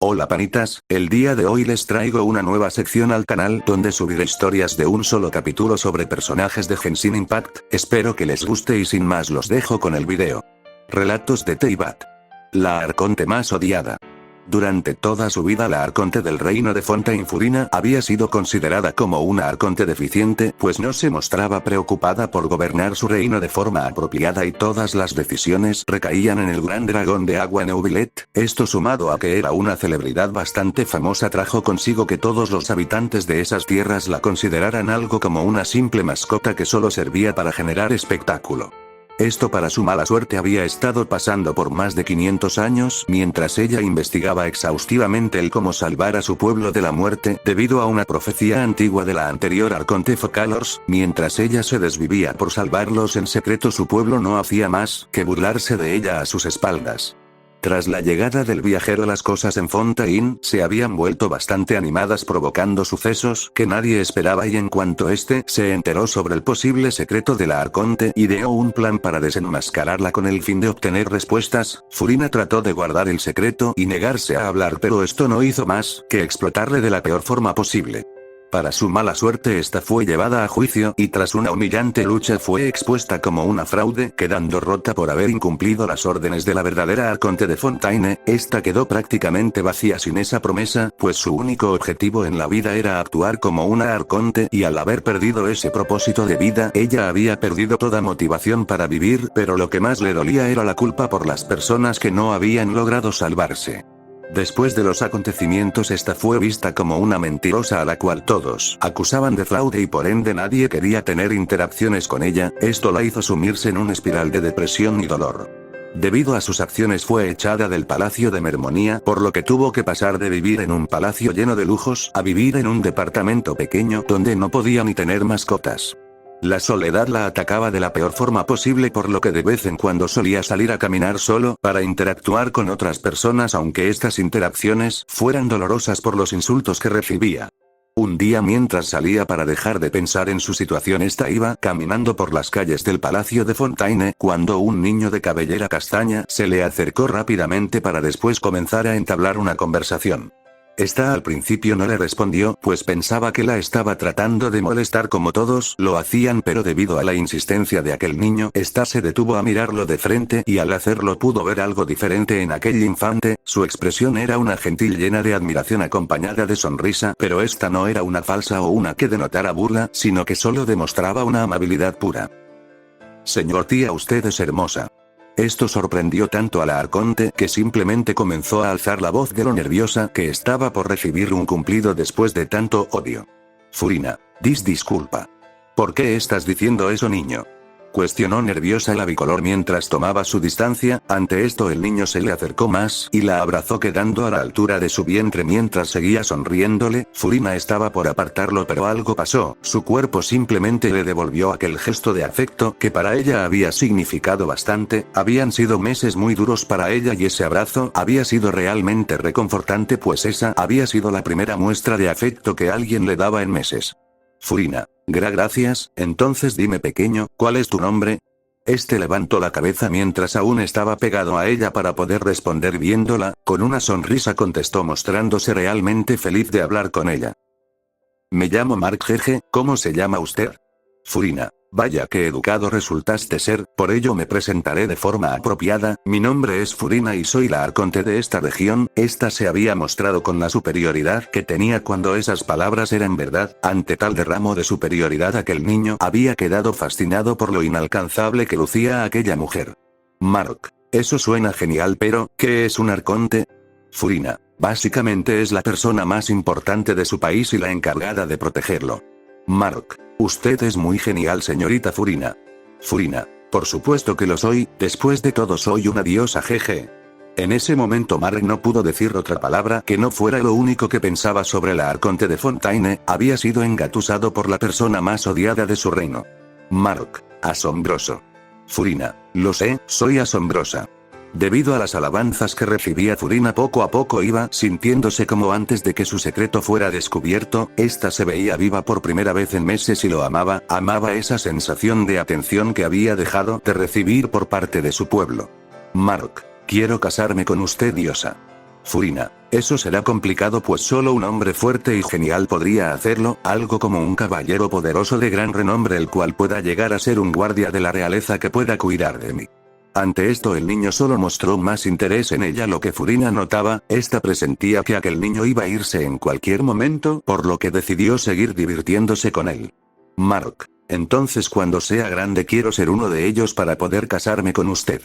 Hola panitas, el día de hoy les traigo una nueva sección al canal donde subiré historias de un solo capítulo sobre personajes de Genshin Impact, espero que les guste y sin más los dejo con el video. Relatos de Teyvat. La arconte más odiada. Durante toda su vida la arconte del reino de Fontaine Furina había sido considerada como una arconte deficiente, pues no se mostraba preocupada por gobernar su reino de forma apropiada y todas las decisiones recaían en el gran dragón de agua Neuvillette. Esto sumado a que era una celebridad bastante famosa trajo consigo que todos los habitantes de esas tierras la consideraran algo como una simple mascota que solo servía para generar espectáculo. Esto para su mala suerte había estado pasando por más de 500 años mientras ella investigaba exhaustivamente el cómo salvar a su pueblo de la muerte debido a una profecía antigua de la anterior arconte Focalors. Mientras ella se desvivía por salvarlos en secreto, su pueblo no hacía más que burlarse de ella a sus espaldas. Tras la llegada del viajero, las cosas en Fontaine se habían vuelto bastante animadas, provocando sucesos que nadie esperaba, y en cuanto este se enteró sobre el posible secreto de la arconte, ideó un plan para desenmascararla con el fin de obtener respuestas. Furina trató de guardar el secreto y negarse a hablar, pero esto no hizo más que explotarle de la peor forma posible. Para su mala suerte, esta fue llevada a juicio y tras una humillante lucha fue expuesta como una fraude, quedando rota por haber incumplido las órdenes de la verdadera arconte de Fontaine. Esta quedó prácticamente vacía sin esa promesa, pues su único objetivo en la vida era actuar como una arconte, y al haber perdido ese propósito de vida, ella había perdido toda motivación para vivir, pero lo que más le dolía era la culpa por las personas que no habían logrado salvarse. Después de los acontecimientos, esta fue vista como una mentirosa a la cual todos acusaban de fraude y por ende nadie quería tener interacciones con ella. Esto la hizo sumirse en una espiral de depresión y dolor. Debido a sus acciones fue echada del palacio de Mermonía, por lo que tuvo que pasar de vivir en un palacio lleno de lujos a vivir en un departamento pequeño donde no podía ni tener mascotas. La soledad la atacaba de la peor forma posible, por lo que de vez en cuando solía salir a caminar solo para interactuar con otras personas, aunque estas interacciones fueran dolorosas por los insultos que recibía. Un día, mientras salía para dejar de pensar en su situación, esta iba caminando por las calles del palacio de Fontaine cuando un niño de cabellera castaña se le acercó rápidamente para después comenzar a entablar una conversación. Esta al principio no le respondió, pues pensaba que la estaba tratando de molestar como todos lo hacían, pero debido a la insistencia de aquel niño, esta se detuvo a mirarlo de frente y al hacerlo pudo ver algo diferente en aquel infante. Su expresión era una gentil llena de admiración acompañada de sonrisa, pero esta no era una falsa o una que denotara burla, sino que solo demostraba una amabilidad pura. «Señor tía, usted es hermosa». Esto sorprendió tanto a la arconte que simplemente comenzó a alzar la voz de lo nerviosa que estaba por recibir un cumplido después de tanto odio. «Furina, disculpa. ¿Por qué estás diciendo eso, niño?», cuestionó nerviosa la bicolor mientras tomaba su distancia. Ante esto el niño se le acercó más y la abrazó, quedando a la altura de su vientre mientras seguía sonriéndole. Furina estaba por apartarlo, pero algo pasó, su cuerpo simplemente le devolvió aquel gesto de afecto que para ella había significado bastante. Habían sido meses muy duros para ella y ese abrazo había sido realmente reconfortante, pues esa había sido la primera muestra de afecto que alguien le daba en meses. «Furina, gracias, entonces dime, pequeño, ¿cuál es tu nombre?». Este levantó la cabeza mientras aún estaba pegado a ella para poder responder, viéndola, con una sonrisa contestó mostrándose realmente feliz de hablar con ella. «Me llamo Mark, jeje, ¿cómo se llama usted?». «Furina, vaya que educado resultaste ser, por ello me presentaré de forma apropiada, mi nombre es Furina y soy la arconte de esta región». Esta se había mostrado con la superioridad que tenía cuando esas palabras eran verdad. Ante tal derramo de superioridad, aquel niño había quedado fascinado por lo inalcanzable que lucía aquella mujer. «Mark, eso suena genial, pero, ¿qué es un arconte?». «Furina, básicamente es la persona más importante de su país y la encargada de protegerlo». «Mark, usted es muy genial, señorita Furina». «Furina, por supuesto que lo soy, después de todo soy una diosa, jeje». En ese momento Mark no pudo decir otra palabra que no fuera lo único que pensaba sobre la arconte de Fontaine. Había sido engatusado por la persona más odiada de su reino. «Mark, asombroso». «Furina, lo sé, soy asombrosa». Debido a las alabanzas que recibía, Furina poco a poco iba sintiéndose como antes de que su secreto fuera descubierto. Esta se veía viva por primera vez en meses y lo amaba esa sensación de atención que había dejado de recibir por parte de su pueblo. «Mark, quiero casarme con usted, diosa». «Furina, Eso será complicado pues solo un hombre fuerte y genial podría hacerlo, algo como un caballero poderoso de gran renombre el cual pueda llegar a ser un guardia de la realeza que pueda cuidar de mí. Ante esto el niño solo mostró más interés en ella lo que Furina notaba, esta presentía que aquel niño iba a irse en cualquier momento, por lo que decidió seguir divirtiéndose con él. Mark, entonces cuando sea grande quiero ser uno de ellos para poder casarme con usted.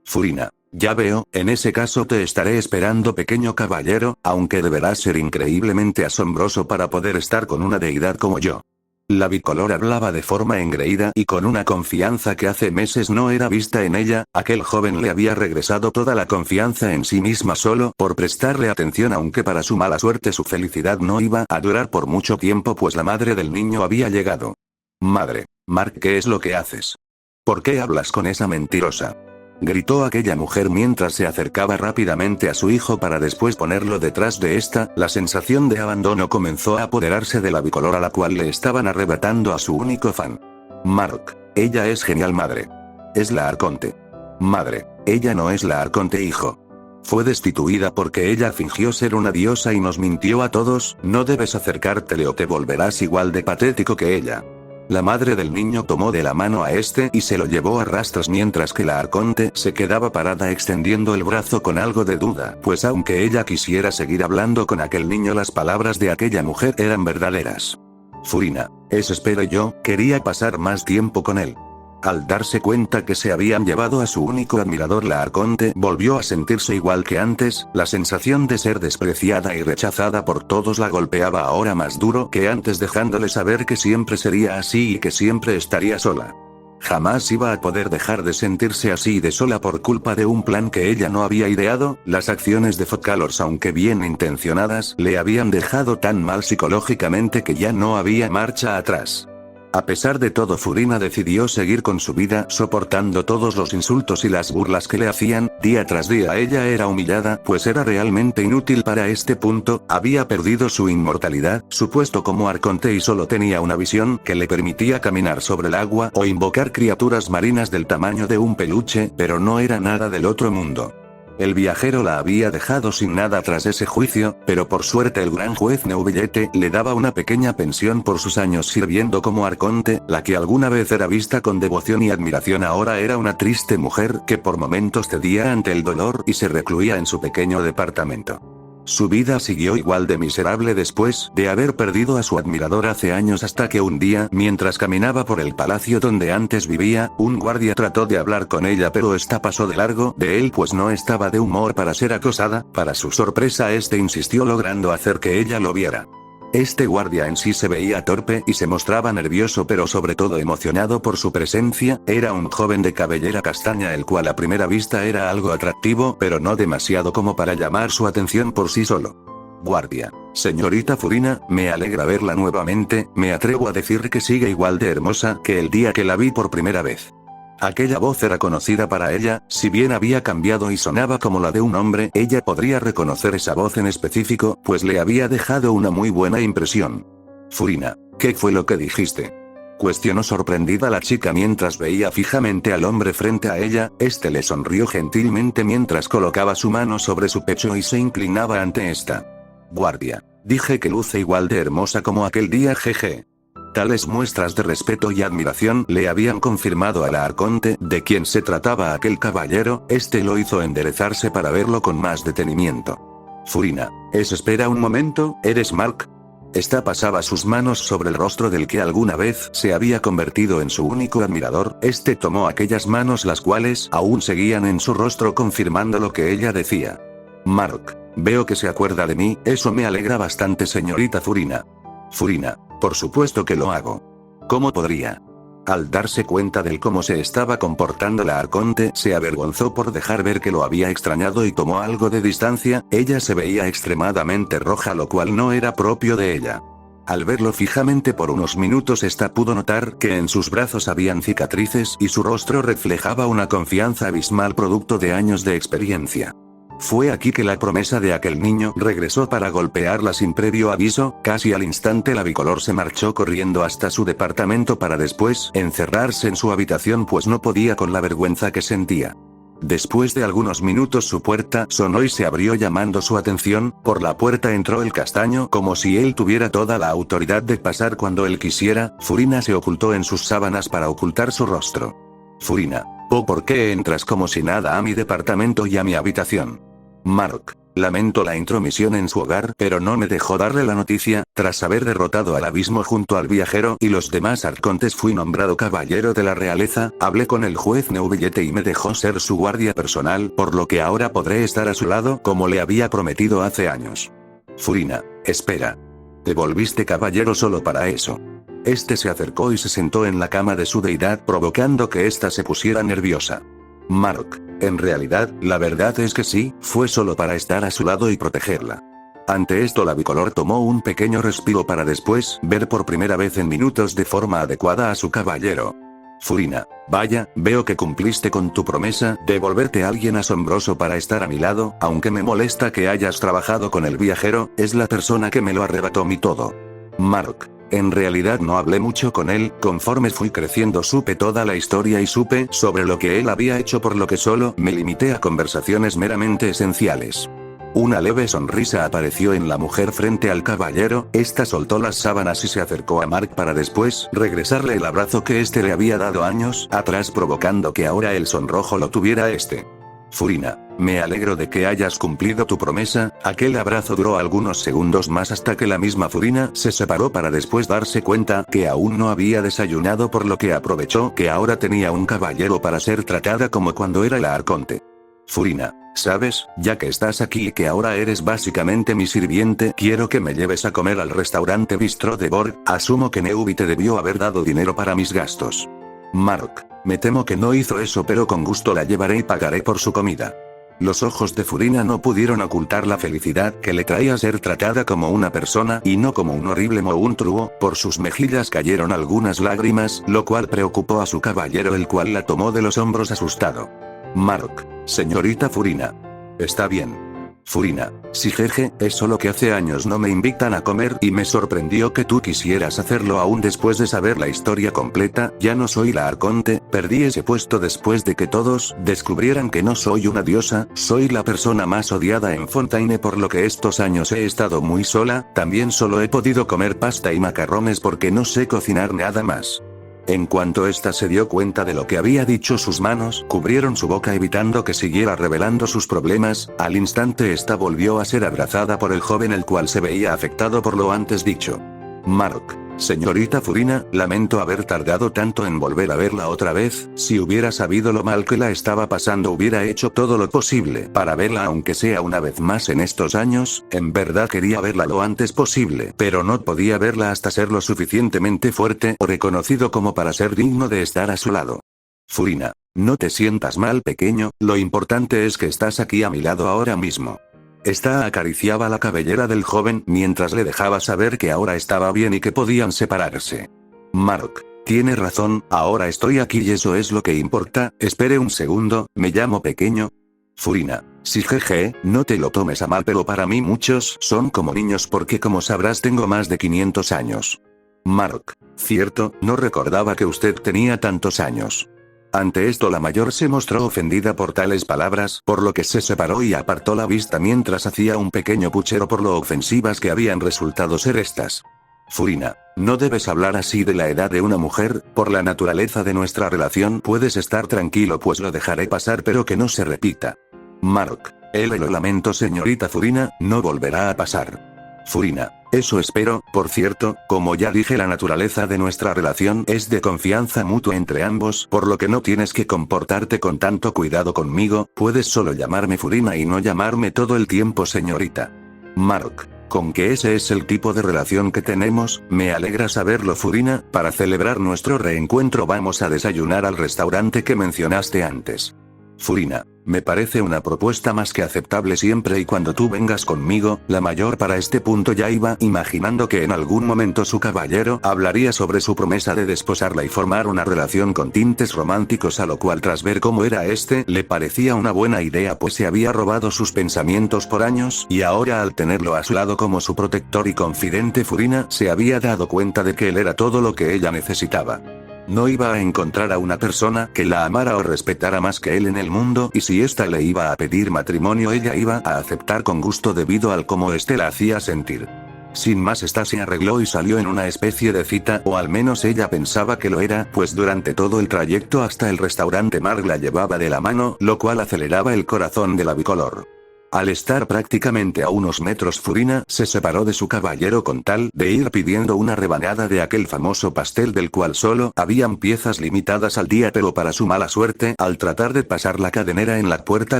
Furina, ya veo, en ese caso te estaré esperando pequeño caballero, aunque deberás ser increíblemente asombroso para poder estar con una deidad como yo. La bicolor hablaba de forma engreída y con una confianza que hace meses no era vista en ella, aquel joven le había regresado toda la confianza en sí misma solo por prestarle atención aunque para su mala suerte su felicidad no iba a durar por mucho tiempo pues la madre del niño había llegado. Madre, Mark, ¿qué es lo que haces? ¿Por qué hablas con esa mentirosa? Gritó aquella mujer mientras se acercaba rápidamente a su hijo para después ponerlo detrás de esta, la sensación de abandono comenzó a apoderarse de la bicolor a la cual le estaban arrebatando a su único fan. Mark, ella es genial madre. Es la arconte. Madre, ella no es la arconte hijo. Fue destituida porque ella fingió ser una diosa y nos mintió a todos, no debes acercártele o te volverás igual de patético que ella. La madre del niño tomó de la mano a este y se lo llevó a rastras mientras que la arconte se quedaba parada extendiendo el brazo con algo de duda, pues aunque ella quisiera seguir hablando con aquel niño las palabras de aquella mujer eran verdaderas. Furina, espero yo, quería pasar más tiempo con él. Al darse cuenta que se habían llevado a su único admirador la arconte volvió a sentirse igual que antes, la sensación de ser despreciada y rechazada por todos la golpeaba ahora más duro que antes dejándole saber que siempre sería así y que siempre estaría sola. Jamás iba a poder dejar de sentirse así de sola por culpa de un plan que ella no había ideado, las acciones de Focalors aunque bien intencionadas le habían dejado tan mal psicológicamente que ya no había marcha atrás. A pesar de todo Furina decidió seguir con su vida soportando todos los insultos y las burlas que le hacían, día tras día ella era humillada pues era realmente inútil para este punto, había perdido su inmortalidad, su puesto como arconte y solo tenía una visión que le permitía caminar sobre el agua o invocar criaturas marinas del tamaño de un peluche, pero no era nada del otro mundo. El viajero la había dejado sin nada tras ese juicio, pero por suerte el gran juez Neuvillete le daba una pequeña pensión por sus años sirviendo como arconte, la que alguna vez era vista con devoción y admiración ahora era una triste mujer que por momentos cedía ante el dolor y se recluía en su pequeño departamento. Su vida siguió igual de miserable después de haber perdido a su admirador hace años hasta que un día, mientras caminaba por el palacio donde antes vivía, un guardia trató de hablar con ella pero esta pasó de largo de él pues no estaba de humor para ser acosada, para su sorpresa este insistió logrando hacer que ella lo viera. Este guardia en sí se veía torpe y se mostraba nervioso pero sobre todo emocionado por su presencia, era un joven de cabellera castaña el cual a primera vista era algo atractivo pero no demasiado como para llamar su atención por sí solo. Guardia, señorita Furina, me alegra verla nuevamente, me atrevo a decir que sigue igual de hermosa que el día que la vi por primera vez. Aquella voz era conocida para ella, si bien había cambiado y sonaba como la de un hombre, ella podría reconocer esa voz en específico, pues le había dejado una muy buena impresión. Furina, ¿qué fue lo que dijiste? Cuestionó sorprendida la chica mientras veía fijamente al hombre frente a ella, este le sonrió gentilmente mientras colocaba su mano sobre su pecho y se inclinaba ante esta. Guardia, dije que luce igual de hermosa como aquel día jeje. Tales muestras de respeto y admiración le habían confirmado a la arconte de quien se trataba aquel caballero, este lo hizo enderezarse para verlo con más detenimiento. Furina, espera un momento, ¿eres Mark? Esta pasaba sus manos sobre el rostro del que alguna vez se había convertido en su único admirador, este tomó aquellas manos las cuales aún seguían en su rostro confirmando lo que ella decía. Mark, veo que se acuerda de mí, eso me alegra bastante señorita Furina. Furina, por supuesto que lo hago. ¿Cómo podría? Al darse cuenta del cómo se estaba comportando la arconte, se avergonzó por dejar ver que lo había extrañado y tomó algo de distancia, ella se veía extremadamente roja lo cual no era propio de ella. Al verlo fijamente por unos minutos esta pudo notar que en sus brazos habían cicatrices y su rostro reflejaba una confianza abismal producto de años de experiencia. Fue aquí que la promesa de aquel niño regresó para golpearla sin previo aviso, casi al instante la bicolor se marchó corriendo hasta su departamento para después encerrarse en su habitación pues no podía con la vergüenza que sentía. Después de algunos minutos su puerta sonó y se abrió llamando su atención. Por la puerta entró el castaño como si él tuviera toda la autoridad de pasar cuando él quisiera. Furina se ocultó en sus sábanas para ocultar su rostro. Furina. ¿Por qué entras como si nada a mi departamento y a mi habitación? Mark. Lamento la intromisión en su hogar, pero no me dejó darle la noticia. Tras haber derrotado al abismo junto al viajero y los demás arcontes, fui nombrado caballero de la realeza. Hablé con el juez Neubillete y me dejó ser su guardia personal, por lo que ahora podré estar a su lado como le había prometido hace años. Furina. Espera. Te volviste caballero solo para eso. Este se acercó y se sentó en la cama de su deidad, provocando que ésta se pusiera nerviosa. Mark. En realidad, la verdad es que sí, fue solo para estar a su lado y protegerla. Ante esto la bicolor tomó un pequeño respiro para después ver por primera vez en minutos de forma adecuada a su caballero. Furina. Vaya, veo que cumpliste con tu promesa de volverte alguien asombroso para estar a mi lado, aunque me molesta que hayas trabajado con el viajero, es la persona que me lo arrebató mi todo. Mark. En realidad no hablé mucho con él. Conforme fui creciendo supe toda la historia y supe sobre lo que él había hecho, por lo que solo me limité a conversaciones meramente esenciales. Una leve sonrisa apareció en la mujer frente al caballero. Esta soltó las sábanas y se acercó a Mark para después regresarle el abrazo que este le había dado años atrás, provocando que ahora el sonrojo lo tuviera este. Furina. Me alegro de que hayas cumplido tu promesa. Aquel abrazo duró algunos segundos más hasta que la misma Furina se separó para después darse cuenta que aún no había desayunado, por lo que aprovechó que ahora tenía un caballero para ser tratada como cuando era la arconte. Furina. ¿Sabes? Ya que estás aquí y que ahora eres básicamente mi sirviente, quiero que me lleves a comer al restaurante Bistro de Borg. Asumo que Neubi te debió haber dado dinero para mis gastos. Mark. Me temo que no hizo eso, pero con gusto la llevaré y pagaré por su comida. Los ojos de Furina no pudieron ocultar la felicidad que le traía ser tratada como una persona y no como un horrible monstruo. Por sus mejillas cayeron algunas lágrimas, lo cual preocupó a su caballero, el cual la tomó de los hombros asustado. Mark. Señorita Furina. Está bien. Furina. Sí, jeje, es solo que hace años no me invitan a comer y me sorprendió que tú quisieras hacerlo aún después de saber la historia completa. Ya no soy la arconte, perdí ese puesto después de que todos descubrieran que no soy una diosa. Soy la persona más odiada en Fontaine, por lo que estos años he estado muy sola. También solo he podido comer pasta y macarrones porque no sé cocinar nada más. En cuanto ésta se dio cuenta de lo que había dicho, sus manos cubrieron su boca evitando que siguiera revelando sus problemas. Al instante ésta volvió a ser abrazada por el joven, el cual se veía afectado por lo antes dicho. Mark. Señorita Furina, lamento haber tardado tanto en volver a verla otra vez. Si hubiera sabido lo mal que la estaba pasando, hubiera hecho todo lo posible para verla, aunque sea una vez más en estos años. En verdad quería verla lo antes posible, pero no podía verla hasta ser lo suficientemente fuerte o reconocido como para ser digno de estar a su lado. Furina. No te sientas mal, pequeño, lo importante es que estás aquí a mi lado ahora mismo. Esta acariciaba la cabellera del joven mientras le dejaba saber que ahora estaba bien y que podían separarse. Mark. Tiene razón, ahora estoy aquí y eso es lo que importa. Espere un segundo, me llamo pequeño. Furina. Sí, jeje, no te lo tomes a mal, pero para mí muchos son como niños porque, como sabrás, tengo más de 500 años. Mark. Cierto, no recordaba que usted tenía tantos años. Ante esto la mayor se mostró ofendida por tales palabras, por lo que se separó y apartó la vista mientras hacía un pequeño puchero por lo ofensivas que habían resultado ser estas. Furina. No debes hablar así de la edad de una mujer, por la naturaleza de nuestra relación puedes estar tranquilo, pues lo dejaré pasar, pero que no se repita. Mark. Lo lamento, señorita Furina, no volverá a pasar. Furina. Eso espero. Por cierto, como ya dije, la naturaleza de nuestra relación es de confianza mutua entre ambos, por lo que no tienes que comportarte con tanto cuidado conmigo. Puedes solo llamarme Furina y no llamarme todo el tiempo señorita. Mark. Con que ese es el tipo de relación que tenemos, me alegra saberlo, Furina. Para celebrar nuestro reencuentro vamos a desayunar al restaurante que mencionaste antes. Furina. Me parece una propuesta más que aceptable siempre y cuando tú vengas conmigo. La mayor para este punto ya iba imaginando que en algún momento su caballero hablaría sobre su promesa de desposarla y formar una relación con tintes románticos, a lo cual, tras ver cómo era le parecía una buena idea, pues se había robado sus pensamientos por años y ahora, al tenerlo a su lado como su protector y confidente, Furina se había dado cuenta de que él era todo lo que ella necesitaba. No iba a encontrar a una persona que la amara o respetara más que él en el mundo, y si ésta le iba a pedir matrimonio ella iba a aceptar con gusto debido al cómo éste la hacía sentir. Sin más, esta se arregló y salió en una especie de cita, o al menos ella pensaba que lo era, pues durante todo el trayecto hasta el restaurante Mark la llevaba de la mano, lo cual aceleraba el corazón de la bicolor. Al estar prácticamente a unos metros, Furina se separó de su caballero con tal de ir pidiendo una rebanada de aquel famoso pastel del cual solo habían piezas limitadas al día, pero para su mala suerte, al tratar de pasar la cadenera en la puerta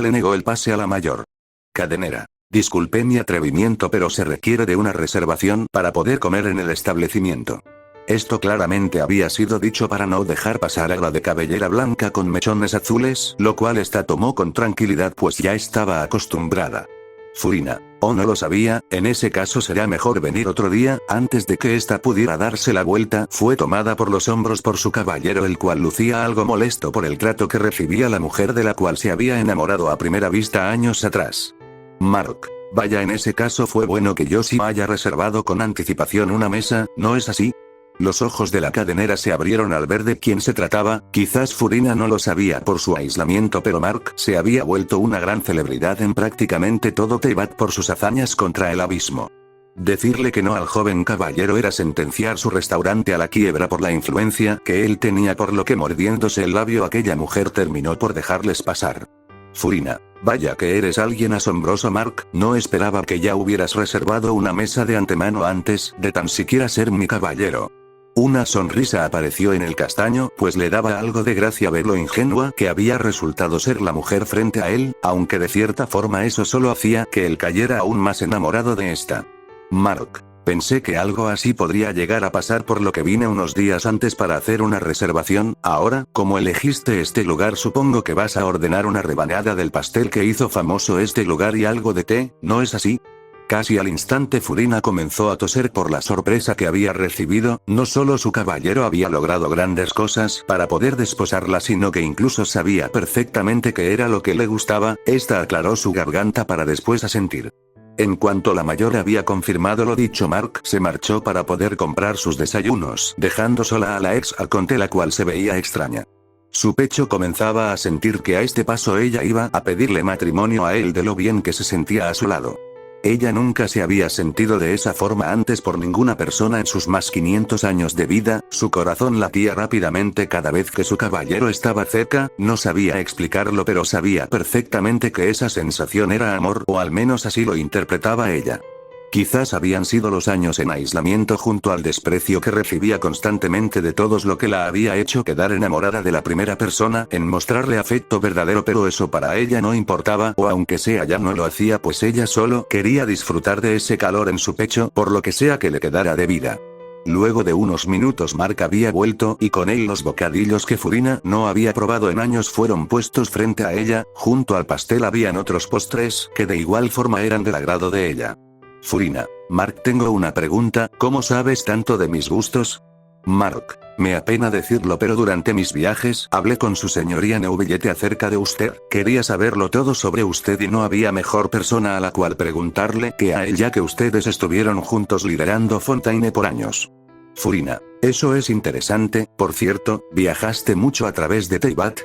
le negó el pase a la mayor. Cadenera. Disculpe mi atrevimiento, pero se requiere de una reservación para poder comer en el establecimiento. Esto claramente había sido dicho para no dejar pasar a la de cabellera blanca con mechones azules, lo cual esta tomó con tranquilidad pues ya estaba acostumbrada. Furina. Oh, no lo sabía, en ese caso será mejor venir otro día. Antes de que ésta pudiera darse la vuelta, fue tomada por los hombros por su caballero, el cual lucía algo molesto por el trato que recibía la mujer de la cual se había enamorado a primera vista años atrás. Mark. Vaya, en ese caso fue bueno que yo sí haya reservado con anticipación una mesa, ¿no es así? Los ojos de la cadenera se abrieron al ver de quién se trataba. Quizás Furina no lo sabía por su aislamiento, pero Mark se había vuelto una gran celebridad en prácticamente todo Teyvat por sus hazañas contra el abismo. Decirle que no al joven caballero era sentenciar su restaurante a la quiebra por la influencia que él tenía, por lo que mordiéndose el labio aquella mujer terminó por dejarles pasar. Furina. Vaya que eres alguien asombroso, Mark, no esperaba que ya hubieras reservado una mesa de antemano antes de tan siquiera ser mi caballero. Una sonrisa apareció en el castaño, pues le daba algo de gracia ver lo ingenua que había resultado ser la mujer frente a él, aunque de cierta forma eso solo hacía que él cayera aún más enamorado de esta. Mark. Pensé que algo así podría llegar a pasar, por lo que vine unos días antes para hacer una reservación. Ahora, como elegiste este lugar, supongo que vas a ordenar una rebanada del pastel que hizo famoso este lugar y algo de té, ¿no es así? Casi al instante Furina comenzó a toser por la sorpresa que había recibido. No solo su caballero había logrado grandes cosas para poder desposarla, sino que incluso sabía perfectamente qué era lo que le gustaba. Esta aclaró su garganta para después asentir. En cuanto la mayor había confirmado lo dicho, Mark se marchó para poder comprar sus desayunos, dejando sola a la ex arconte, la cual se veía extraña. Su pecho comenzaba a sentir que a este paso ella iba a pedirle matrimonio a él de lo bien que se sentía a su lado. Ella nunca se había sentido de esa forma antes por ninguna persona en sus más 500 años de vida. Su corazón latía rápidamente cada vez que su caballero estaba cerca. No sabía explicarlo, pero sabía perfectamente que esa sensación era amor, o al menos así lo interpretaba ella. Quizás habían sido los años en aislamiento junto al desprecio que recibía constantemente de todos lo que la había hecho quedar enamorada de la primera persona en mostrarle afecto verdadero, pero eso para ella no importaba, o aunque sea ya no lo hacía, pues ella solo quería disfrutar de ese calor en su pecho, por lo que sea que le quedara de vida. Luego de unos minutos Mark había vuelto, y con él los bocadillos que Furina no había probado en años fueron puestos frente a ella. Junto al pastel habían otros postres, que de igual forma eran del agrado de ella. Furina. Mark, tengo una pregunta, ¿cómo sabes tanto de mis gustos? Mark. Me apena decirlo, pero durante mis viajes hablé con su señoría Neuvillette acerca de usted. Quería saberlo todo sobre usted y no había mejor persona a la cual preguntarle que a él, ya que ustedes estuvieron juntos liderando Fontaine por años. Furina. Eso es interesante. Por cierto, ¿viajaste mucho a través de Teyvat?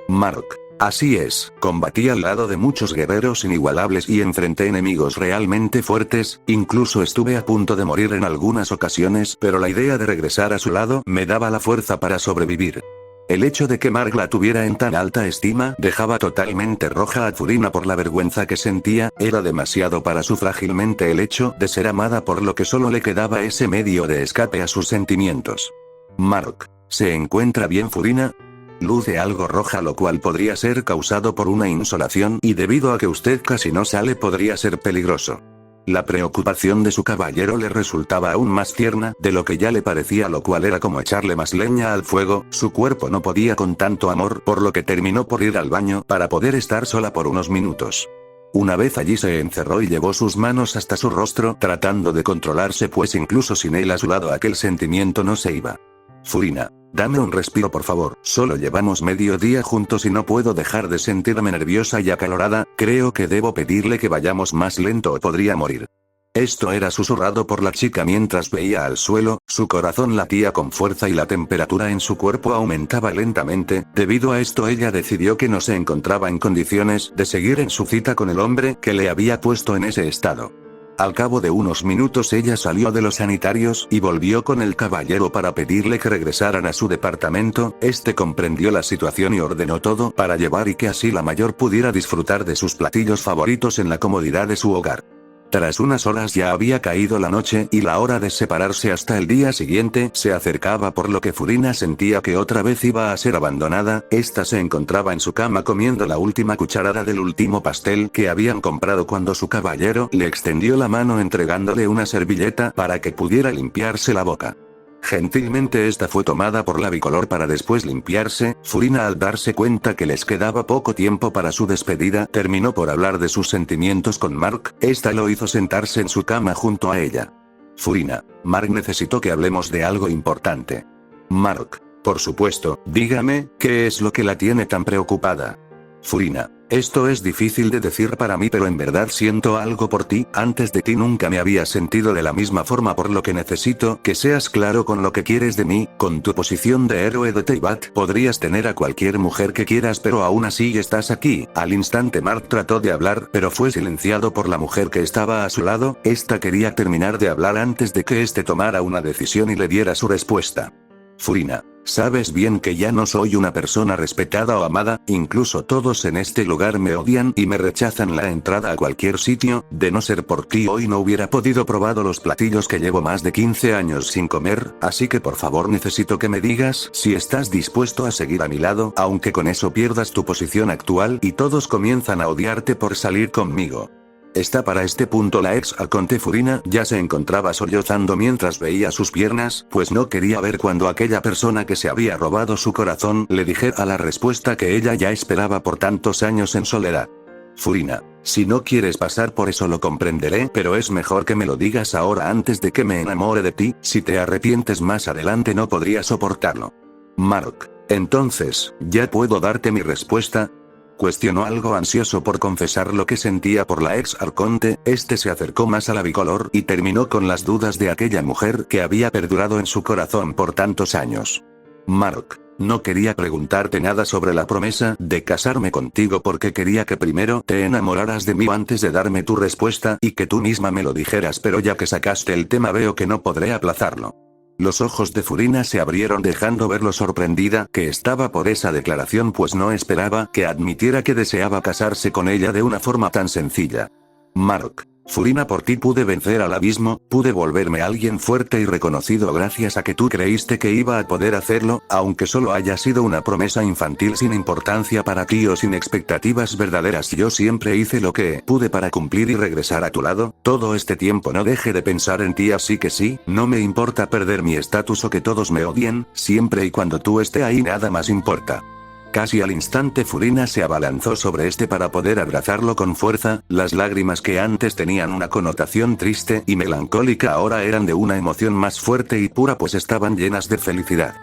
Mark. Así es, combatí al lado de muchos guerreros inigualables y enfrenté enemigos realmente fuertes, incluso estuve a punto de morir en algunas ocasiones, pero la idea de regresar a su lado me daba la fuerza para sobrevivir. El hecho de que Mark la tuviera en tan alta estima dejaba totalmente roja a Furina por la vergüenza que sentía. Era demasiado para su frágilmente el hecho de ser amada, por lo que solo le quedaba ese medio de escape a sus sentimientos. Mark. ¿Se encuentra bien, Furina? Luce algo roja, lo cual podría ser causado por una insolación, y debido a que usted casi no sale podría ser peligroso. La preocupación de su caballero le resultaba aún más tierna de lo que ya le parecía, lo cual era como echarle más leña al fuego. Su cuerpo no podía con tanto amor, por lo que terminó por ir al baño para poder estar sola por unos minutos. Una vez allí se encerró y llevó sus manos hasta su rostro, tratando de controlarse, pues incluso sin él a su lado aquel sentimiento no se iba. Furina. Dame un respiro, por favor. Solo llevamos medio día juntos y no puedo dejar de sentirme nerviosa y acalorada. Creo que debo pedirle que vayamos más lento o podría morir. Esto era susurrado por la chica mientras veía al suelo, su corazón latía con fuerza y la temperatura en su cuerpo aumentaba lentamente. Debido a esto ella decidió que no se encontraba en condiciones de seguir en su cita con el hombre que le había puesto en ese estado. Al cabo de unos minutos ella salió de los sanitarios y volvió con el caballero para pedirle que regresaran a su departamento. Este comprendió la situación y ordenó todo para llevar y que así la mayor pudiera disfrutar de sus platillos favoritos en la comodidad de su hogar. Tras unas horas ya había caído la noche y la hora de separarse hasta el día siguiente se acercaba, por lo que Furina sentía que otra vez iba a ser abandonada. Esta se encontraba en su cama comiendo la última cucharada del último pastel que habían comprado cuando su caballero le extendió la mano entregándole una servilleta para que pudiera limpiarse la boca. Gentilmente esta fue tomada por la bicolor para después limpiarse. Furina, al darse cuenta que les quedaba poco tiempo para su despedida, terminó por hablar de sus sentimientos con Mark. Esta lo hizo sentarse en su cama junto a ella. Furina: Mark, necesito que hablemos de algo importante. Mark: por supuesto, dígame, ¿qué es lo que la tiene tan preocupada? Furina: esto es difícil de decir para mí, pero en verdad siento algo por ti. Antes de ti nunca me había sentido de la misma forma, por lo que necesito que seas claro con lo que quieres de mí. Con tu posición de héroe de Teyvat, podrías tener a cualquier mujer que quieras, pero aún así estás aquí. Al instante Mark trató de hablar, pero fue silenciado por la mujer que estaba a su lado. Esta quería terminar de hablar antes de que este tomara una decisión y le diera su respuesta. Furina: sabes bien que ya no soy una persona respetada o amada, incluso todos en este lugar me odian y me rechazan la entrada a cualquier sitio. De no ser por ti hoy no hubiera podido probar los platillos que llevo más de 15 años sin comer, así que por favor necesito que me digas si estás dispuesto a seguir a mi lado, aunque con eso pierdas tu posición actual y todos comienzan a odiarte por salir conmigo. Está para este punto la ex arconte Furina ya se encontraba sollozando mientras veía sus piernas, pues no quería ver cuando aquella persona que se había robado su corazón le dijera la respuesta que ella ya esperaba por tantos años en soledad. Furina: si no quieres pasar por eso lo comprenderé, pero es mejor que me lo digas ahora antes de que me enamore de ti. Si te arrepientes más adelante no podría soportarlo. Mark: entonces, ¿ya puedo darte mi respuesta? Cuestionó algo ansioso por confesar lo que sentía por la ex arconte. Este se acercó más a la bicolor y terminó con las dudas de aquella mujer que había perdurado en su corazón por tantos años. Mark: no quería preguntarte nada sobre la promesa de casarme contigo porque quería que primero te enamoraras de mí antes de darme tu respuesta y que tú misma me lo dijeras, pero ya que sacaste el tema veo que no podré aplazarlo. Los ojos de Furina se abrieron dejando ver lo sorprendida que estaba por esa declaración, pues no esperaba que admitiera que deseaba casarse con ella de una forma tan sencilla. Mark: Furina, por ti pude vencer al abismo, pude volverme alguien fuerte y reconocido gracias a que tú creíste que iba a poder hacerlo, aunque solo haya sido una promesa infantil sin importancia para ti o sin expectativas verdaderas. Yo siempre hice lo que pude para cumplir y regresar a tu lado. Todo este tiempo no dejé de pensar en ti, así que sí, no me importa perder mi estatus o que todos me odien, siempre y cuando tú estés ahí nada más importa. Casi al instante Furina se abalanzó sobre este para poder abrazarlo con fuerza. Las lágrimas que antes tenían una connotación triste y melancólica ahora eran de una emoción más fuerte y pura, pues estaban llenas de felicidad.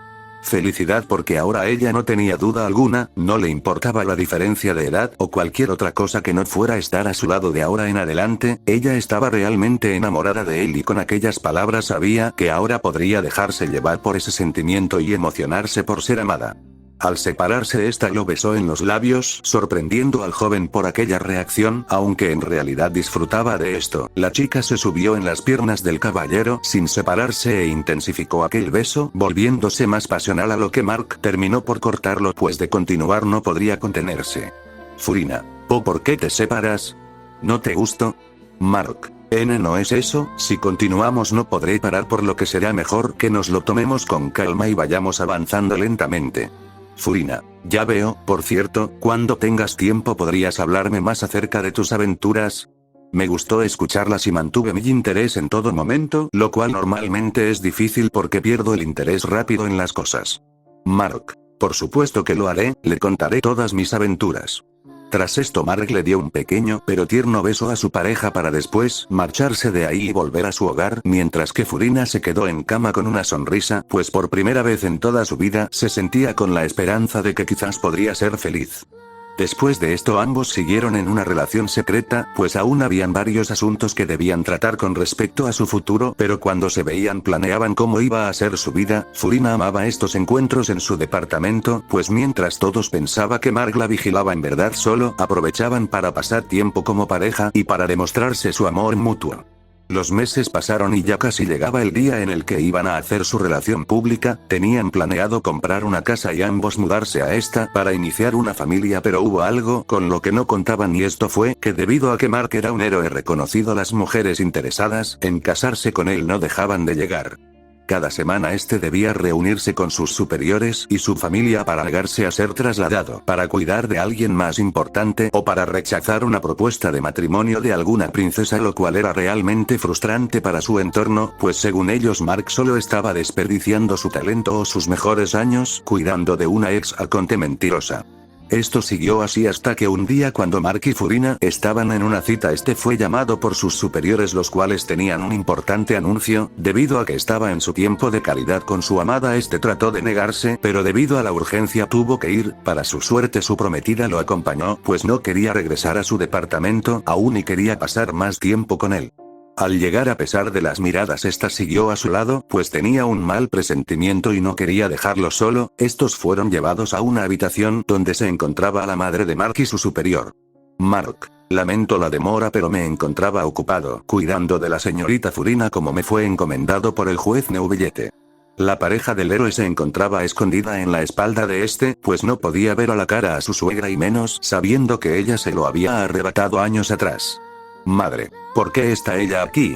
Felicidad porque ahora ella no tenía duda alguna, no le importaba la diferencia de edad o cualquier otra cosa que no fuera estar a su lado de ahora en adelante. Ella estaba realmente enamorada de él y con aquellas palabras sabía que ahora podría dejarse llevar por ese sentimiento y emocionarse por ser amada. Al separarse esta lo besó en los labios, sorprendiendo al joven por aquella reacción, aunque en realidad disfrutaba de esto. La chica se subió en las piernas del caballero sin separarse e intensificó aquel beso, volviéndose más pasional, a lo que Mark terminó por cortarlo, pues de continuar no podría contenerse. Furina: ¿por qué te separas? ¿No te gusto? Mark: no es eso, si continuamos no podré parar, por lo que será mejor que nos lo tomemos con calma y vayamos avanzando lentamente. Furina: ya veo. Por cierto, cuando tengas tiempo podrías hablarme más acerca de tus aventuras. Me gustó escucharlas y mantuve mi interés en todo momento, lo cual normalmente es difícil porque pierdo el interés rápido en las cosas. Mark: por supuesto que lo haré, le contaré todas mis aventuras. Tras esto Mark le dio un pequeño pero tierno beso a su pareja para después marcharse de ahí y volver a su hogar, mientras que Furina se quedó en cama con una sonrisa, pues por primera vez en toda su vida se sentía con la esperanza de que quizás podría ser feliz. Después de esto ambos siguieron en una relación secreta, pues aún habían varios asuntos que debían tratar con respecto a su futuro, pero cuando se veían planeaban cómo iba a ser su vida. Furina amaba estos encuentros en su departamento, pues mientras todos pensaba que Mark la vigilaba, en verdad solo aprovechaban para pasar tiempo como pareja y para demostrarse su amor mutuo. Los meses pasaron y ya casi llegaba el día en el que iban a hacer su relación pública. Tenían planeado comprar una casa y ambos mudarse a esta para iniciar una familia, pero hubo algo con lo que no contaban, y esto fue que debido a que Mark era un héroe reconocido, las mujeres interesadas en casarse con él no dejaban de llegar. Cada semana debía reunirse con sus superiores y su familia para negarse a ser trasladado para cuidar de alguien más importante o para rechazar una propuesta de matrimonio de alguna princesa, lo cual era realmente frustrante para su entorno, pues según ellos Mark solo estaba desperdiciando su talento o sus mejores años cuidando de una ex arconte mentirosa. Esto siguió así hasta que un día, cuando Mark y Furina estaban en una cita, fue llamado por sus superiores, los cuales tenían un importante anuncio. Debido a que estaba en su tiempo de calidad con su amada, trató de negarse, pero debido a la urgencia tuvo que ir. Para su suerte su prometida lo acompañó, pues no quería regresar a su departamento aún y quería pasar más tiempo con él. Al llegar, a pesar de las miradas, siguió a su lado, pues tenía un mal presentimiento y no quería dejarlo solo. Estos fueron llevados a una habitación donde se encontraba la madre de Mark y su superior. Mark: lamento la demora, pero me encontraba ocupado cuidando de la señorita Furina como me fue encomendado por el juez Neuvillette. La pareja del héroe se encontraba escondida en la espalda de pues no podía ver a la cara a su suegra, y menos sabiendo que ella se lo había arrebatado años atrás. Madre: ¿por qué está ella aquí?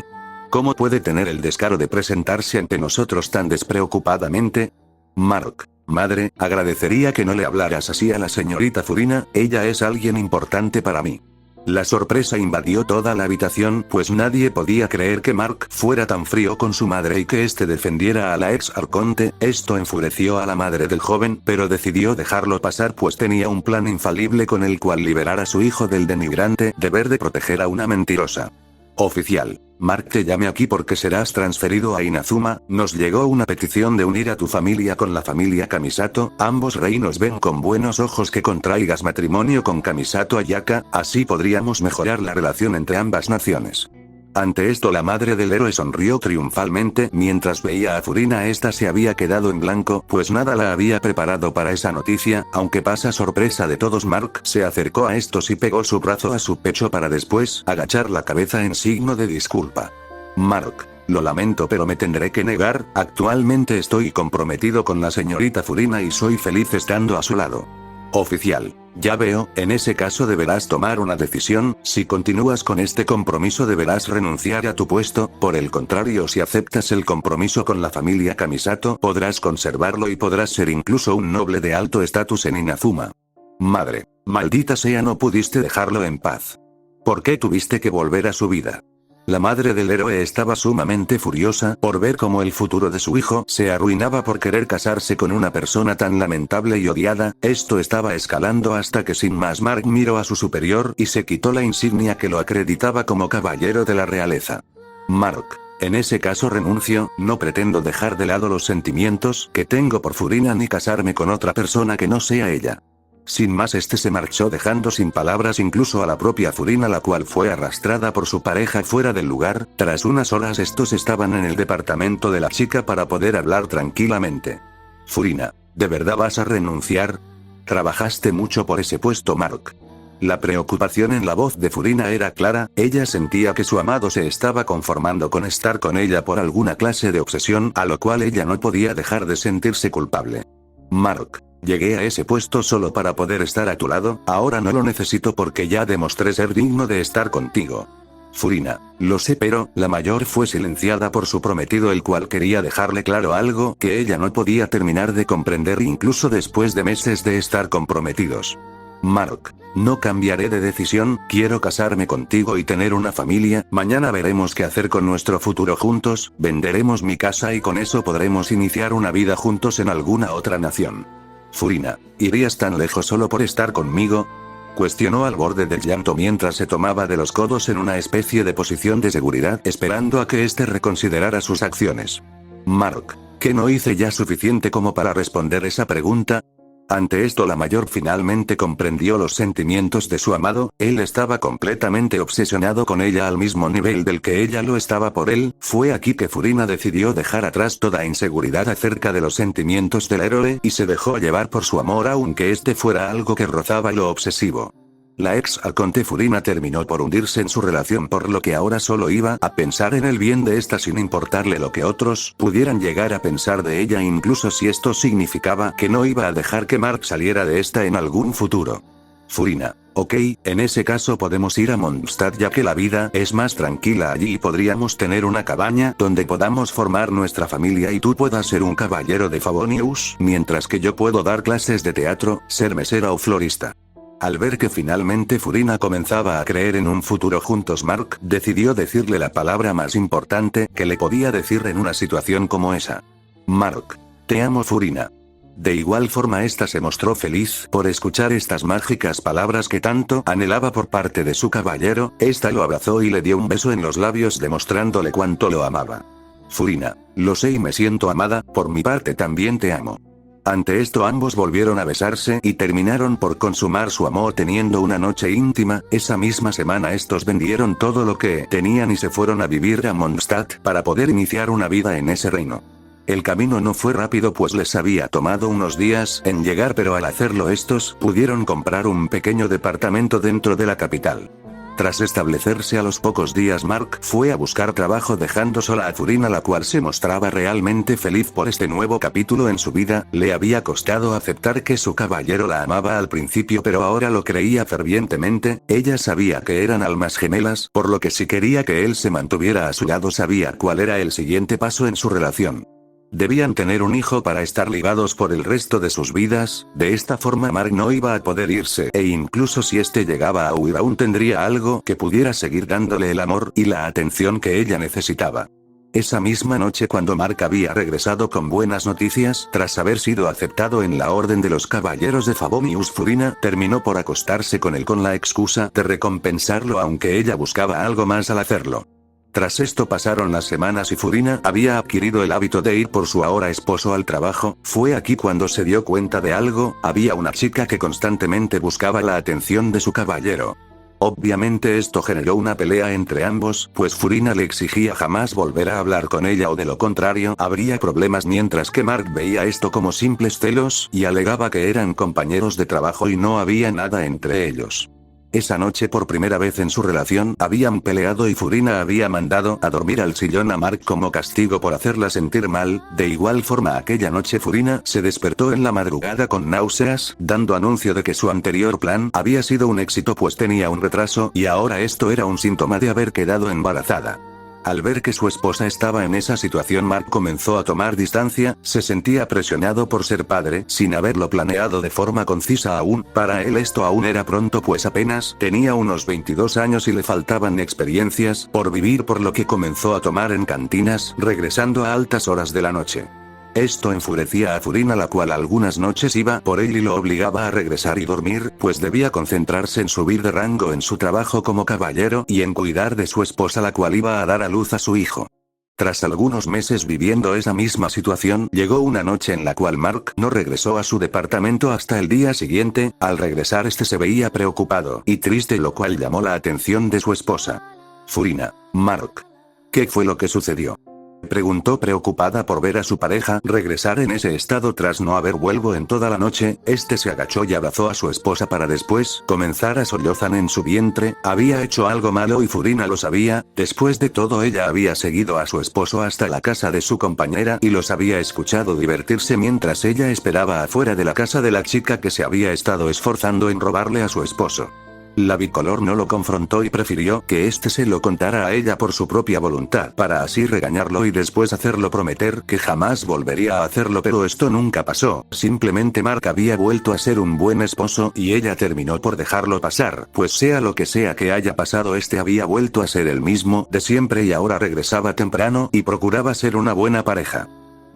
¿Cómo puede tener el descaro de presentarse ante nosotros tan despreocupadamente? Mark: madre, agradecería que no le hablaras así a la señorita Furina, ella es alguien importante para mí. La sorpresa invadió toda la habitación, pues nadie podía creer que Mark fuera tan frío con su madre y que defendiera a la ex arconte. Esto enfureció a la madre del joven, pero decidió dejarlo pasar, pues tenía un plan infalible con el cual liberar a su hijo del denigrante deber de proteger a una mentirosa. Oficial: Mark, te llame aquí porque serás transferido a Inazuma. Nos llegó una petición de unir a tu familia con la familia Kamisato. Ambos reinos ven con buenos ojos que contraigas matrimonio con Kamisato Ayaka, así podríamos mejorar la relación entre ambas naciones. Ante esto la madre del héroe sonrió triunfalmente mientras veía a Furina. Se había quedado en blanco, pues nada la había preparado para esa noticia. Aunque pasa sorpresa de todos, Mark se acercó a estos y pegó su brazo a su pecho para después agachar la cabeza en signo de disculpa. Mark: lo lamento, pero me tendré que negar. Actualmente estoy comprometido con la señorita Furina y soy feliz estando a su lado. Oficial: ya veo, en ese caso deberás tomar una decisión. Si continúas con este compromiso deberás renunciar a tu puesto, por el contrario, si aceptas el compromiso con la familia Kamisato podrás conservarlo y podrás ser incluso un noble de alto estatus en Inazuma. Madre: maldita sea, no pudiste dejarlo en paz. ¿Por qué tuviste que volver a su vida? La madre del héroe estaba sumamente furiosa por ver cómo el futuro de su hijo se arruinaba por querer casarse con una persona tan lamentable y odiada. Esto estaba escalando hasta que sin más Mark miró a su superior y se quitó la insignia que lo acreditaba como caballero de la realeza. Mark: en ese caso renuncio, no pretendo dejar de lado los sentimientos que tengo por Furina ni casarme con otra persona que no sea ella. Sin más, se marchó dejando sin palabras incluso a la propia Furina, la cual fue arrastrada por su pareja fuera del lugar. Tras unas horas estos estaban en el departamento de la chica para poder hablar tranquilamente. Furina: ¿de verdad vas a renunciar? Trabajaste mucho por ese puesto, Mark. La preocupación en la voz de Furina era clara. Ella sentía que su amado se estaba conformando con estar con ella por alguna clase de obsesión, a lo cual ella no podía dejar de sentirse culpable. Mark: llegué a ese puesto solo para poder estar a tu lado, ahora no lo necesito porque ya demostré ser digno de estar contigo. Furina: lo sé, pero la mayor fue silenciada por su prometido, el cual quería dejarle claro algo que ella no podía terminar de comprender incluso después de meses de estar comprometidos. Mark: no cambiaré de decisión, quiero casarme contigo y tener una familia. Mañana veremos qué hacer con nuestro futuro juntos, venderemos mi casa y con eso podremos iniciar una vida juntos en alguna otra nación. Furina: ¿irías tan lejos solo por estar conmigo? Cuestionó al borde del llanto mientras se tomaba de los codos en una especie de posición de seguridad, esperando a que reconsiderara sus acciones. Mark: ¿qué no hice ya suficiente como para responder esa pregunta? Ante esto la mayor finalmente comprendió los sentimientos de su amado, él estaba completamente obsesionado con ella al mismo nivel del que ella lo estaba por él. Fue aquí que Furina decidió dejar atrás toda inseguridad acerca de los sentimientos del héroe y se dejó llevar por su amor aunque este fuera algo que rozaba lo obsesivo. La ex arconte Furina terminó por hundirse en su relación por lo que ahora solo iba a pensar en el bien de esta sin importarle lo que otros pudieran llegar a pensar de ella incluso si esto significaba que no iba a dejar que Mark saliera de esta en algún futuro. Furina. Ok, en ese caso podemos ir a Mondstadt ya que la vida es más tranquila allí y podríamos tener una cabaña donde podamos formar nuestra familia y tú puedas ser un caballero de Favonius mientras que yo puedo dar clases de teatro, ser mesera o florista. Al ver que finalmente Furina comenzaba a creer en un futuro juntos, Mark decidió decirle la palabra más importante que le podía decir en una situación como esa. Mark. Te amo, Furina. De igual forma esta se mostró feliz por escuchar estas mágicas palabras que tanto anhelaba por parte de su caballero, esta lo abrazó y le dio un beso en los labios demostrándole cuánto lo amaba. Furina. Lo sé y me siento amada, por mi parte también te amo. Ante esto ambos volvieron a besarse y terminaron por consumar su amor teniendo una noche íntima. Esa misma semana estos vendieron todo lo que tenían y se fueron a vivir a Mondstadt para poder iniciar una vida en ese reino. El camino no fue rápido pues les había tomado unos días en llegar pero al hacerlo estos pudieron comprar un pequeño departamento dentro de la capital. Tras establecerse a los pocos días Mark fue a buscar trabajo dejando sola a Furina la cual se mostraba realmente feliz por este nuevo capítulo en su vida. Le había costado aceptar que su caballero la amaba al principio pero ahora lo creía fervientemente. Ella sabía que eran almas gemelas por lo que si quería que él se mantuviera a su lado sabía cuál era el siguiente paso en su relación. Debían tener un hijo para estar ligados por el resto de sus vidas, de esta forma Mark no iba a poder irse e incluso si este llegaba a huir aún tendría algo que pudiera seguir dándole el amor y la atención que ella necesitaba. Esa misma noche cuando Mark había regresado con buenas noticias tras haber sido aceptado en la orden de los caballeros de Favonius Furina terminó por acostarse con él con la excusa de recompensarlo aunque ella buscaba algo más al hacerlo. Tras esto pasaron las semanas y Furina había adquirido el hábito de ir por su ahora esposo al trabajo. Fue aquí cuando se dio cuenta de algo, había una chica que constantemente buscaba la atención de su caballero. Obviamente esto generó una pelea entre ambos, pues Furina le exigía jamás volver a hablar con ella o de lo contrario habría problemas mientras que Mark veía esto como simples celos y alegaba que eran compañeros de trabajo y no había nada entre ellos. Esa noche por primera vez en su relación habían peleado y Furina había mandado a dormir al sillón a Mark como castigo por hacerla sentir mal. De igual forma aquella noche Furina se despertó en la madrugada con náuseas, dando anuncio de que su anterior plan había sido un éxito pues tenía un retraso y ahora esto era un síntoma de haber quedado embarazada. Al ver que su esposa estaba en esa situación Mark comenzó a tomar distancia, se sentía presionado por ser padre sin haberlo planeado de forma concisa aún. Para él esto aún era pronto pues apenas tenía unos 22 años y le faltaban experiencias por vivir por lo que comenzó a tomar en cantinas, regresando a altas horas de la noche. Esto enfurecía a Furina la cual algunas noches iba por él y lo obligaba a regresar y dormir, pues debía concentrarse en subir de rango en su trabajo como caballero y en cuidar de su esposa la cual iba a dar a luz a su hijo. Tras algunos meses viviendo esa misma situación, llegó una noche en la cual Mark no regresó a su departamento hasta el día siguiente. Al regresar este se veía preocupado y triste lo cual llamó la atención de su esposa. Furina. Mark. ¿Qué fue lo que sucedió? Preguntó preocupada por ver a su pareja regresar en ese estado tras no haber vuelto en toda la noche. Este se agachó y abrazó a su esposa para después comenzar a sollozar en su vientre. Había hecho algo malo y Furina lo sabía. Después de todo ella había seguido a su esposo hasta la casa de su compañera y los había escuchado divertirse mientras ella esperaba afuera de la casa de la chica que se había estado esforzando en robarle a su esposo. La bicolor no lo confrontó y prefirió que este se lo contara a ella por su propia voluntad para así regañarlo y después hacerlo prometer que jamás volvería a hacerlo, pero esto nunca pasó. Simplemente Mark había vuelto a ser un buen esposo y ella terminó por dejarlo pasar, pues sea lo que sea que haya pasado este había vuelto a ser el mismo de siempre y ahora regresaba temprano y procuraba ser una buena pareja.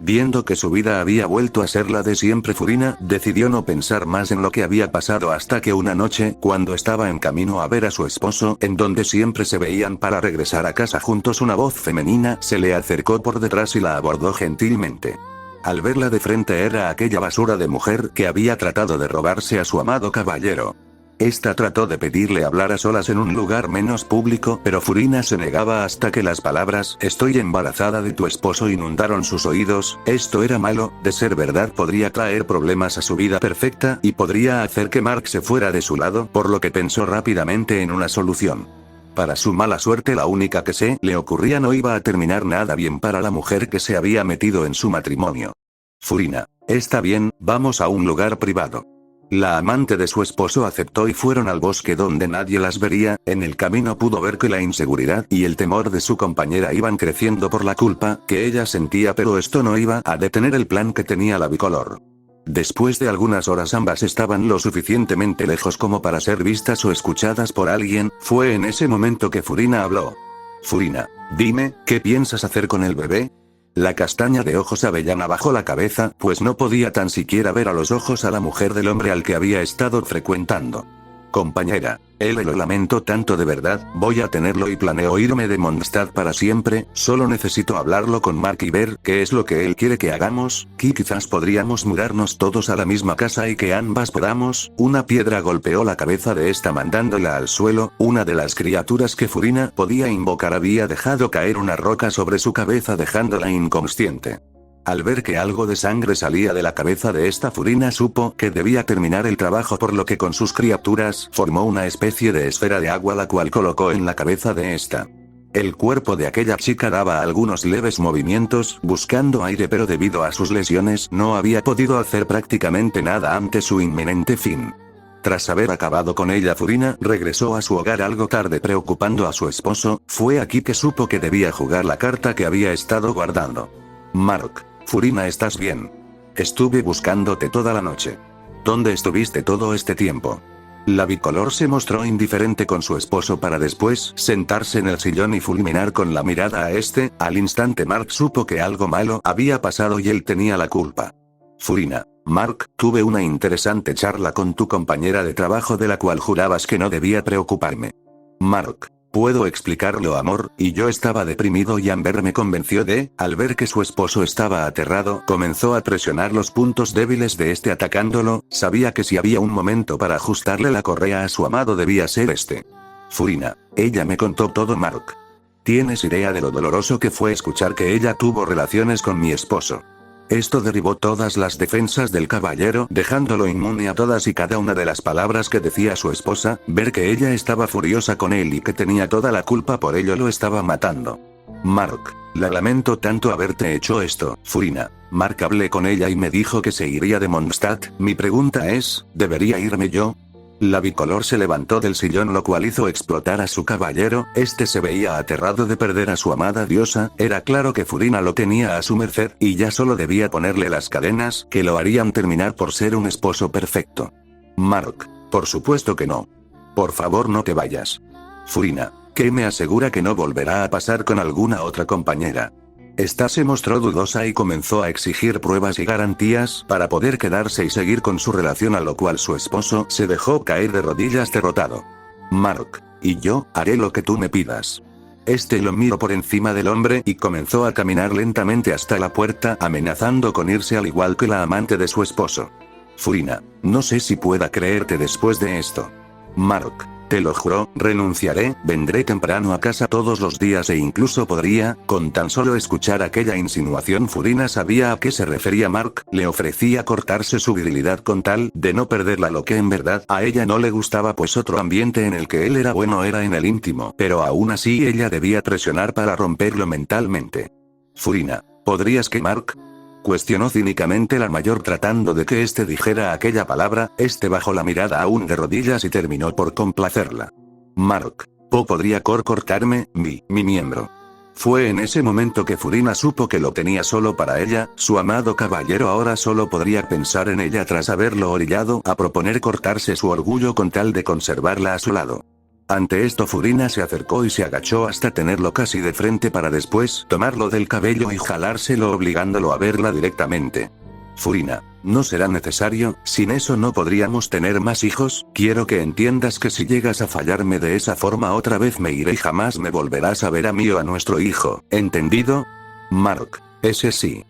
Viendo que su vida había vuelto a ser la de siempre, Furina decidió no pensar más en lo que había pasado hasta que una noche, cuando estaba en camino a ver a su esposo, en donde siempre se veían para regresar a casa juntos, una voz femenina se le acercó por detrás y la abordó gentilmente. Al verla de frente era aquella basura de mujer que había tratado de robarse a su amado caballero. Esta trató de pedirle hablar a solas en un lugar menos público, pero Furina se negaba hasta que las palabras "estoy embarazada de tu esposo" inundaron sus oídos. Esto era malo, de ser verdad podría traer problemas a su vida perfecta y podría hacer que Mark se fuera de su lado, por lo que pensó rápidamente en una solución. Para su mala suerte la única que se le ocurría no iba a terminar nada bien para la mujer que se había metido en su matrimonio. Furina, está bien, vamos a un lugar privado. La amante de su esposo aceptó y fueron al bosque donde nadie las vería. En el camino pudo ver que la inseguridad y el temor de su compañera iban creciendo por la culpa que ella sentía, pero esto no iba a detener el plan que tenía la bicolor. Después de algunas horas ambas estaban lo suficientemente lejos como para ser vistas o escuchadas por alguien. Fue en ese momento que Furina habló. Furina, dime, ¿qué piensas hacer con el bebé? La castaña de ojos avellana bajó la cabeza, pues no podía tan siquiera ver a los ojos a la mujer del hombre al que había estado frecuentando. Compañera, lo lamento tanto, de verdad, voy a tenerlo y planeo irme de Mondstadt para siempre. Solo necesito hablarlo con Mark y ver qué es lo que él quiere que hagamos. Quizás podríamos mudarnos todos a la misma casa y que ambas podamos. Una piedra golpeó la cabeza de esta mandándola al suelo. Una de las criaturas que Furina podía invocar había dejado caer una roca sobre su cabeza dejándola inconsciente. Al ver que algo de sangre salía de la cabeza de esta, Furina supo que debía terminar el trabajo, por lo que con sus criaturas formó una especie de esfera de agua la cual colocó en la cabeza de esta. El cuerpo de aquella chica daba algunos leves movimientos buscando aire, pero debido a sus lesiones no había podido hacer prácticamente nada ante su inminente fin. Tras haber acabado con ella, Furina regresó a su hogar algo tarde preocupando a su esposo. Fue aquí que supo que debía jugar la carta que había estado guardando. Mark. Furina, ¿estás bien? Estuve buscándote toda la noche. ¿Dónde estuviste todo este tiempo? La bicolor se mostró indiferente con su esposo para después sentarse en el sillón y fulminar con la mirada a este. Al instante Mark supo que algo malo había pasado y él tenía la culpa. Furina, Mark, tuve una interesante charla con tu compañera de trabajo de la cual jurabas que no debía preocuparme. Mark. Puedo explicarlo, amor, y yo estaba deprimido y Amber me convenció de, al ver que su esposo estaba aterrado, comenzó a presionar los puntos débiles de este atacándolo. Sabía que si había un momento para ajustarle la correa a su amado debía ser este. Furina, ella me contó todo, Mark. ¿Tienes idea de lo doloroso que fue escuchar que ella tuvo relaciones con mi esposo? Esto derribó todas las defensas del caballero, dejándolo inmune a todas y cada una de las palabras que decía su esposa. Ver que ella estaba furiosa con él y que tenía toda la culpa por ello lo estaba matando. Mark, la lamento tanto haberte hecho esto, Furina. Mark, hablé con ella y me dijo que se iría de Mondstadt. Mi pregunta es, ¿debería irme yo? La bicolor se levantó del sillón, lo cual hizo explotar a su caballero. Este se veía aterrado de perder a su amada diosa. Era claro que Furina lo tenía a su merced, y ya solo debía ponerle las cadenas que lo harían terminar por ser un esposo perfecto. Mark, por supuesto que no. Por favor, no te vayas. Furina, ¿qué me asegura que no volverá a pasar con alguna otra compañera? Esta se mostró dudosa y comenzó a exigir pruebas y garantías para poder quedarse y seguir con su relación, a lo cual su esposo se dejó caer de rodillas derrotado. Mark, y yo haré lo que tú me pidas. Este lo miró por encima del hombre y comenzó a caminar lentamente hasta la puerta, amenazando con irse al igual que la amante de su esposo. Furina, no sé si pueda creerte después de esto. Mark, te lo juro, renunciaré, vendré temprano a casa todos los días e incluso podría, con tan solo escuchar aquella insinuación. Furina sabía a qué se refería Mark. Le ofrecía cortarse su virilidad con tal de no perderla, lo que en verdad a ella no le gustaba, pues otro ambiente en el que él era bueno era en el íntimo, pero aún así ella debía presionar para romperlo mentalmente. Furina, ¿podrías que Mark? Cuestionó cínicamente la mayor, tratando de que este dijera aquella palabra. Este bajó la mirada aún de rodillas y terminó por complacerla. Mark, podría cortarme mi miembro. Fue en ese momento que Furina supo que lo tenía solo para ella. Su amado caballero ahora solo podría pensar en ella tras haberlo orillado a proponer cortarse su orgullo con tal de conservarla a su lado. Ante esto Furina se acercó y se agachó hasta tenerlo casi de frente para después tomarlo del cabello y jalárselo obligándolo a verla directamente. Furina, no será necesario, sin eso no podríamos tener más hijos. Quiero que entiendas que si llegas a fallarme de esa forma otra vez me iré y jamás me volverás a ver a mí o a nuestro hijo, ¿entendido? Mark, ese sí.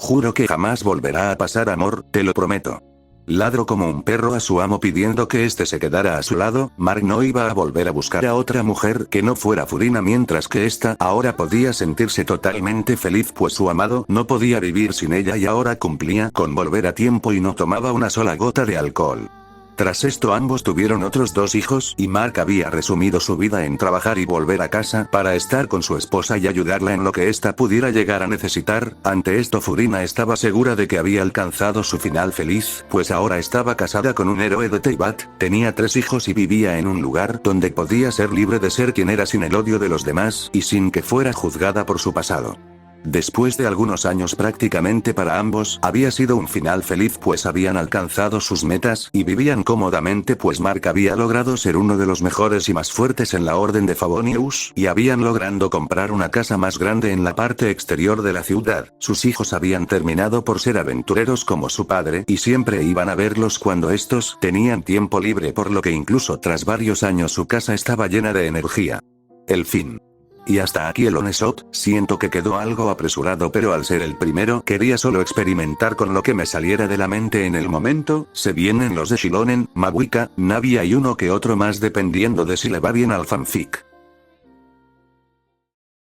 Juro que jamás volverá a pasar amor, te lo prometo. Ladró como un perro a su amo pidiendo que éste se quedara a su lado. Mark no iba a volver a buscar a otra mujer que no fuera Furina, mientras que ésta ahora podía sentirse totalmente feliz pues su amado no podía vivir sin ella y ahora cumplía con volver a tiempo y no tomaba una sola gota de alcohol. Tras esto ambos tuvieron otros 2 hijos y Mark había resumido su vida en trabajar y volver a casa para estar con su esposa y ayudarla en lo que ésta pudiera llegar a necesitar. Ante esto Furina estaba segura de que había alcanzado su final feliz, pues ahora estaba casada con un héroe de Teyvat, tenía 3 hijos y vivía en un lugar donde podía ser libre de ser quien era sin el odio de los demás y sin que fuera juzgada por su pasado. Después de algunos años prácticamente para ambos había sido un final feliz pues habían alcanzado sus metas y vivían cómodamente pues Mark había logrado ser uno de los mejores y más fuertes en la orden de Favonius y habían logrado comprar una casa más grande en la parte exterior de la ciudad. Sus hijos habían terminado por ser aventureros como su padre y siempre iban a verlos cuando estos tenían tiempo libre, por lo que incluso tras varios años su casa estaba llena de energía. El fin. Y hasta aquí el Onesot, siento que quedó algo apresurado pero al ser el primero quería solo experimentar con lo que me saliera de la mente en el momento. Se vienen los de Shilonen, Mabuika, Navia y uno que otro más dependiendo de si le va bien al fanfic.